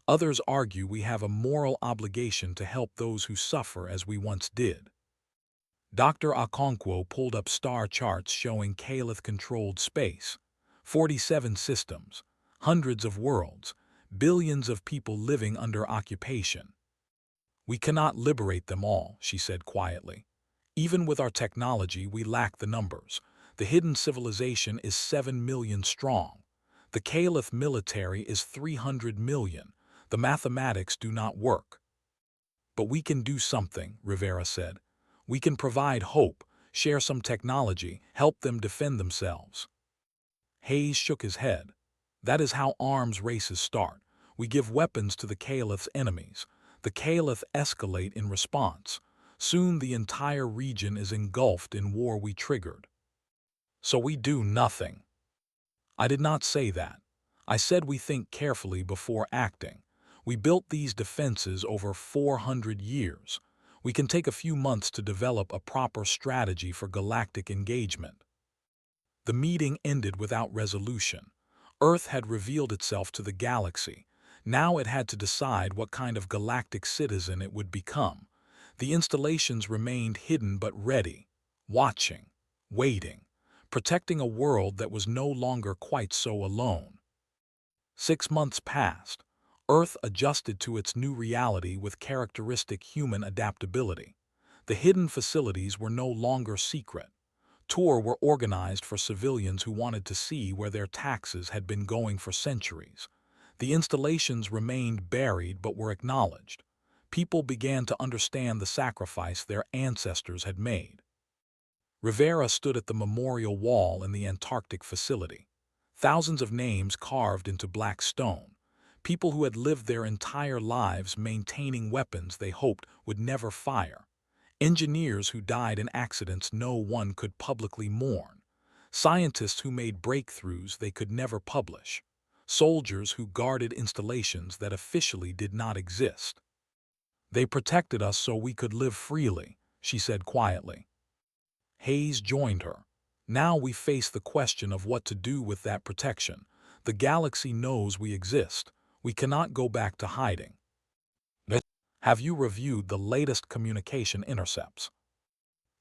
Others argue we have a moral obligation to help those who suffer as we once did. Dr. Okonkwo pulled up star charts showing Caliph-controlled space. 47 systems, hundreds of worlds, billions of people living under occupation. We cannot liberate them all, she said quietly. Even with our technology, we lack the numbers. The hidden civilization is 7 million strong. The Caliph military is 300 million. The mathematics do not work. But we can do something, Rivera said. We can provide hope, share some technology, help them defend themselves. Hayes shook his head. That is how arms races start. We give weapons to the Caliph's enemies. The Caliph escalate in response. Soon the entire region is engulfed in war we triggered. So we do nothing. I did not say that. I said we think carefully before acting. We built these defenses over 400 years. We can take a few months to develop a proper strategy for galactic engagement. The meeting ended without resolution. Earth had revealed itself to the galaxy. Now it had to decide what kind of galactic citizen it would become. The installations remained hidden but ready, watching, waiting, protecting a world that was no longer quite so alone. 6 months passed. Earth adjusted to its new reality with characteristic human adaptability. The hidden facilities were no longer secret. Tours were organized for civilians who wanted to see where their taxes had been going for centuries. The installations remained buried but were acknowledged. People began to understand the sacrifice their ancestors had made. Rivera stood at the memorial wall in the Antarctic facility. Thousands of names carved into black stone. People who had lived their entire lives maintaining weapons they hoped would never fire. Engineers who died in accidents no one could publicly mourn. Scientists who made breakthroughs they could never publish. Soldiers who guarded installations that officially did not exist. They protected us so we could live freely, she said quietly. Hayes joined her. Now we face the question of what to do with that protection. The galaxy knows we exist. We cannot go back to hiding. Have you reviewed the latest communication intercepts?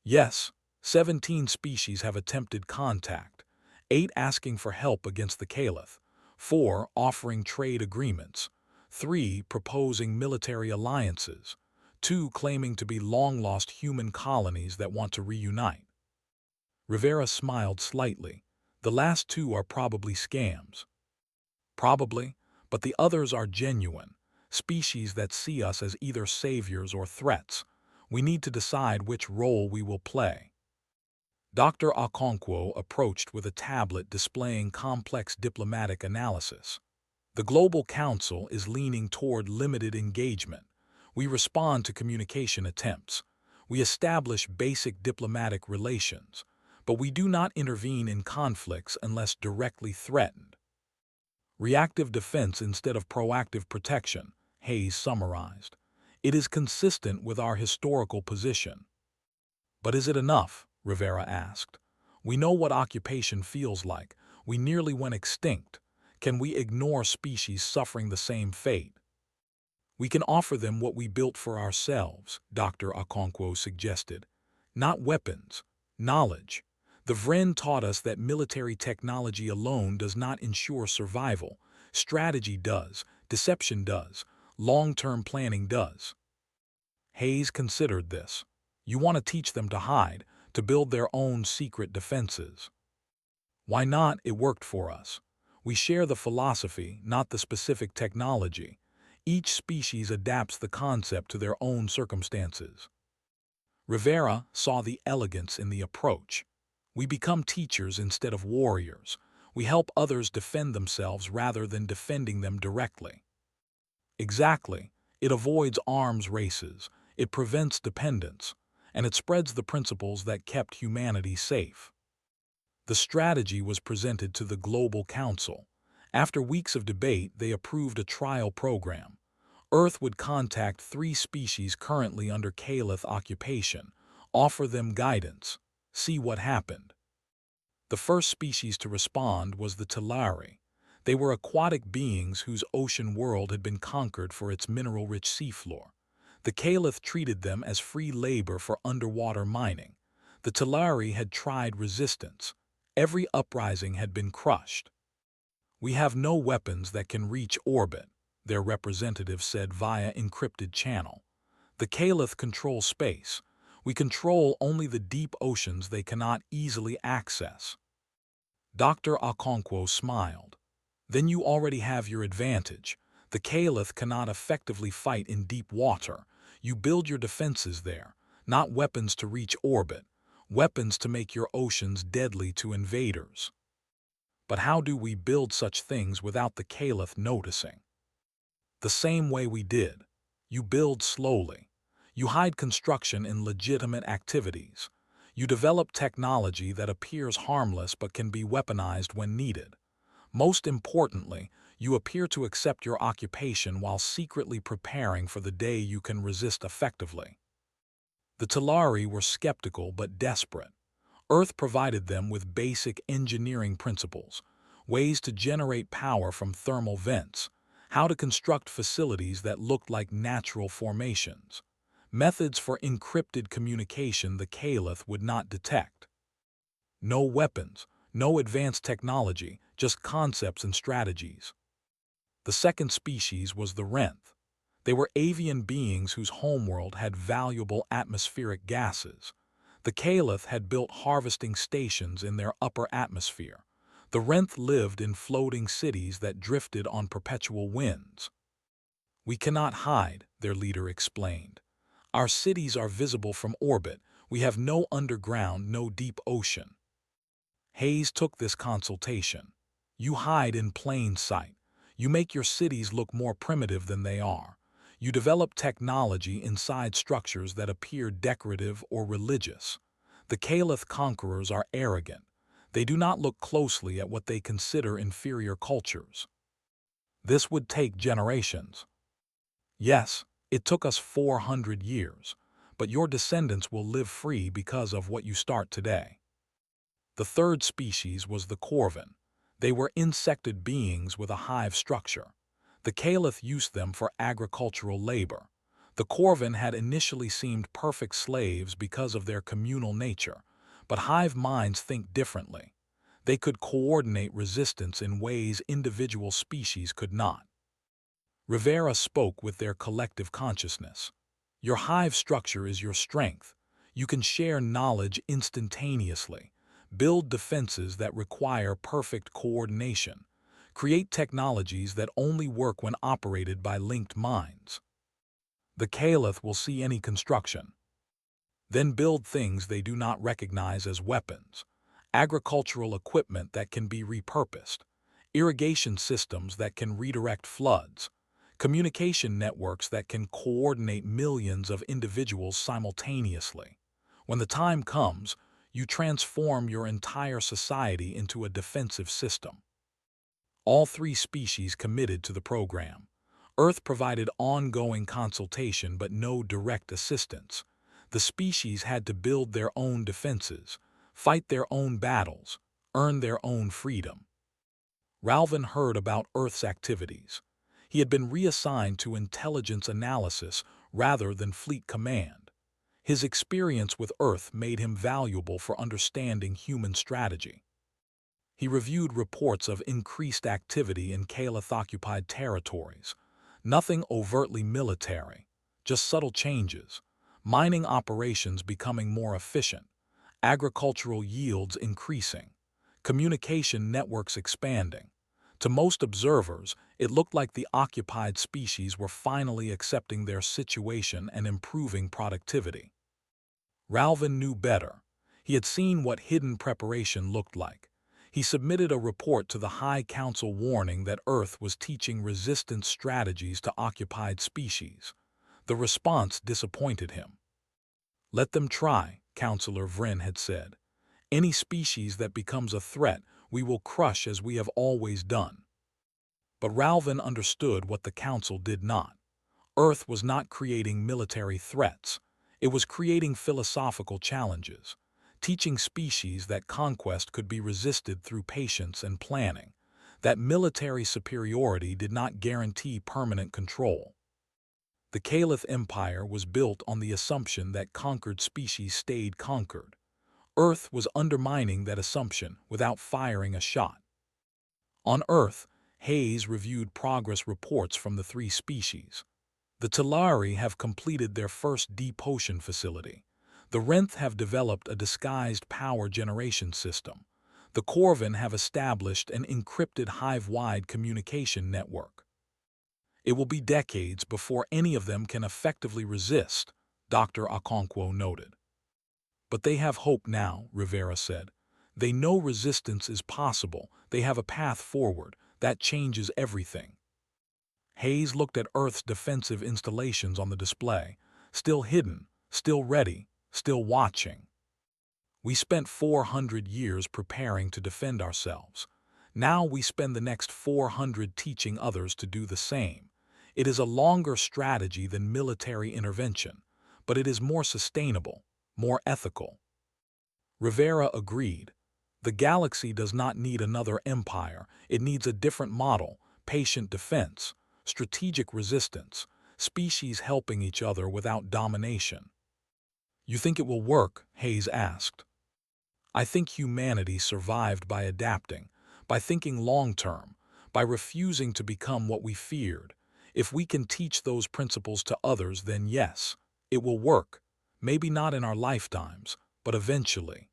Yes, 17 species have attempted contact, 8 asking for help against the Caliph, 4 offering trade agreements, 3 proposing military alliances, 2 claiming to be long-lost human colonies that want to reunite. Rivera smiled slightly. The last 2 are probably scams. Probably, but the others are genuine, species that see us as either saviors or threats. We need to decide which role we will play. Dr. Okonkwo approached with a tablet displaying complex diplomatic analysis. The Global Council is leaning toward limited engagement. We respond to communication attempts. We establish basic diplomatic relations, but we do not intervene in conflicts unless directly threatened. Reactive defense instead of proactive protection, Hayes summarized. It is consistent with our historical position. But is it enough? Rivera asked. We know what occupation feels like. We nearly went extinct. Can we ignore species suffering the same fate? We can offer them what we built for ourselves, Dr. Okonkwo suggested. Not weapons, knowledge. The Vren taught us that military technology alone does not ensure survival. Strategy does, deception does, long-term planning does. Hayes considered this. You want to teach them to hide, to build their own secret defenses. Why not? It worked for us. We share the philosophy, not the specific technology. Each species adapts the concept to their own circumstances. Rivera saw the elegance in the approach. We become teachers instead of warriors. We help others defend themselves rather than defending them directly. Exactly. It avoids arms races. It prevents dependence. And it spreads the principles that kept humanity safe. The strategy was presented to the Global Council. After weeks of debate, they approved a trial program. Earth would contact 3 species currently under Caliph occupation, offer them guidance, see what happened. The first species to respond was the Telari. They were aquatic beings whose ocean world had been conquered for its mineral-rich seafloor. The Caliph treated them as free labor for underwater mining. The Telari had tried resistance. Every uprising had been crushed. "We have no weapons that can reach orbit," their representative said via encrypted channel. "The Caliph controls space. We control only the deep oceans they cannot easily access." Dr. Okonkwo smiled. "Then you already have your advantage. The Caliph cannot effectively fight in deep water. You build your defenses there, not weapons to reach orbit, weapons to make your oceans deadly to invaders." "But how do we build such things without the Caliph noticing?" "The same way we did. You build slowly. You hide construction in legitimate activities. You develop technology that appears harmless but can be weaponized when needed. Most importantly, you appear to accept your occupation while secretly preparing for the day you can resist effectively." The Telari were skeptical but desperate. Earth provided them with basic engineering principles, ways to generate power from thermal vents, how to construct facilities that looked like natural formations, methods for encrypted communication the Caliph would not detect. No weapons, no advanced technology, just concepts and strategies. The second species was the Wrenth. They were avian beings whose homeworld had valuable atmospheric gases. The Caliph had built harvesting stations in their upper atmosphere. The Wrenth lived in floating cities that drifted on perpetual winds. "We cannot hide," their leader explained. "Our cities are visible from orbit. We have no underground, no deep ocean." Hayes took this consultation. "You hide in plain sight. You make your cities look more primitive than they are. You develop technology inside structures that appear decorative or religious. The Caliph conquerors are arrogant. They do not look closely at what they consider inferior cultures." "This would take generations." "Yes, it took us 400 years, but your descendants will live free because of what you start today." The third species was the Corvin. They were insected beings with a hive structure. The Caliph used them for agricultural labor. The Corvin had initially seemed perfect slaves because of their communal nature, but hive minds think differently. They could coordinate resistance in ways individual species could not. Rivera spoke with their collective consciousness. "Your hive structure is your strength. You can share knowledge instantaneously, build defenses that require perfect coordination, create technologies that only work when operated by linked minds. The Caliph will see any construction, then build things they do not recognize as weapons, agricultural equipment that can be repurposed, irrigation systems that can redirect floods, communication networks that can coordinate millions of individuals simultaneously. When the time comes, you transform your entire society into a defensive system." All three species committed to the program. Earth provided ongoing consultation but no direct assistance. The species had to build their own defenses, fight their own battles, earn their own freedom. Ralvin heard about Earth's activities. He had been reassigned to intelligence analysis rather than fleet command. His experience with Earth made him valuable for understanding human strategy. He reviewed reports of increased activity in Caliph-occupied territories. Nothing overtly military, just subtle changes. Mining operations becoming more efficient, agricultural yields increasing, communication networks expanding. To most observers, it looked like the occupied species were finally accepting their situation and improving productivity. Ralvin knew better. He had seen what hidden preparation looked like. He submitted a report to the High Council warning that Earth was teaching resistance strategies to occupied species. The response disappointed him. "Let them try," Counselor Vryn had said. "Any species that becomes a threat, we will crush as we have always done." But Ralvin understood what the Council did not. Earth was not creating military threats. It was creating philosophical challenges, teaching species that conquest could be resisted through patience and planning, that military superiority did not guarantee permanent control. The Caliph Empire was built on the assumption that conquered species stayed conquered. Earth was undermining that assumption without firing a shot. On Earth, Hayes reviewed progress reports from the three species. The Talari have completed their first deep ocean facility. The Wrenth have developed a disguised power generation system. The Corvin have established an encrypted hive-wide communication network. It will be decades before any of them can effectively resist, Dr. Okonkwo noted. But they have hope now, Rivera said. They know resistance is possible. They have a path forward. That changes everything. Hayes looked at Earth's defensive installations on the display, still hidden, still ready, still watching. We spent 400 years preparing to defend ourselves. Now we spend the next 400 teaching others to do the same. It is a longer strategy than military intervention, but it is more sustainable, more ethical. Rivera agreed. The galaxy does not need another empire. It needs a different model, patient defense, strategic resistance, species helping each other without domination. You think it will work? Hayes asked. I think humanity survived by adapting, by thinking long-term, by refusing to become what we feared. If we can teach those principles to others, then yes, it will work. Maybe not in our lifetimes, but eventually.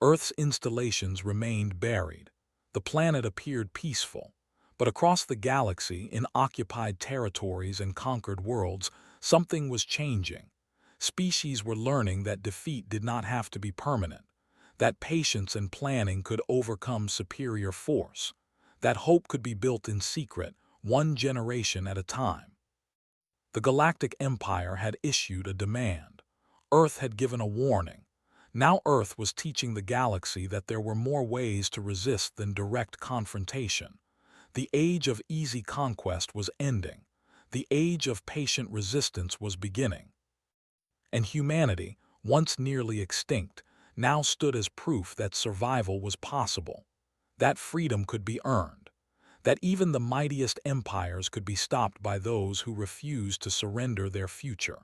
Earth's installations remained buried. The planet appeared peaceful. But across the galaxy, in occupied territories and conquered worlds, something was changing. Species were learning that defeat did not have to be permanent, that patience and planning could overcome superior force, that hope could be built in secret, one generation at a time. The Galactic Empire had issued a demand. Earth had given a warning. Now Earth was teaching the galaxy that there were more ways to resist than direct confrontation. The age of easy conquest was ending. The age of patient resistance was beginning. And humanity, once nearly extinct, now stood as proof that survival was possible, that freedom could be earned, that even the mightiest empires could be stopped by those who refused to surrender their future.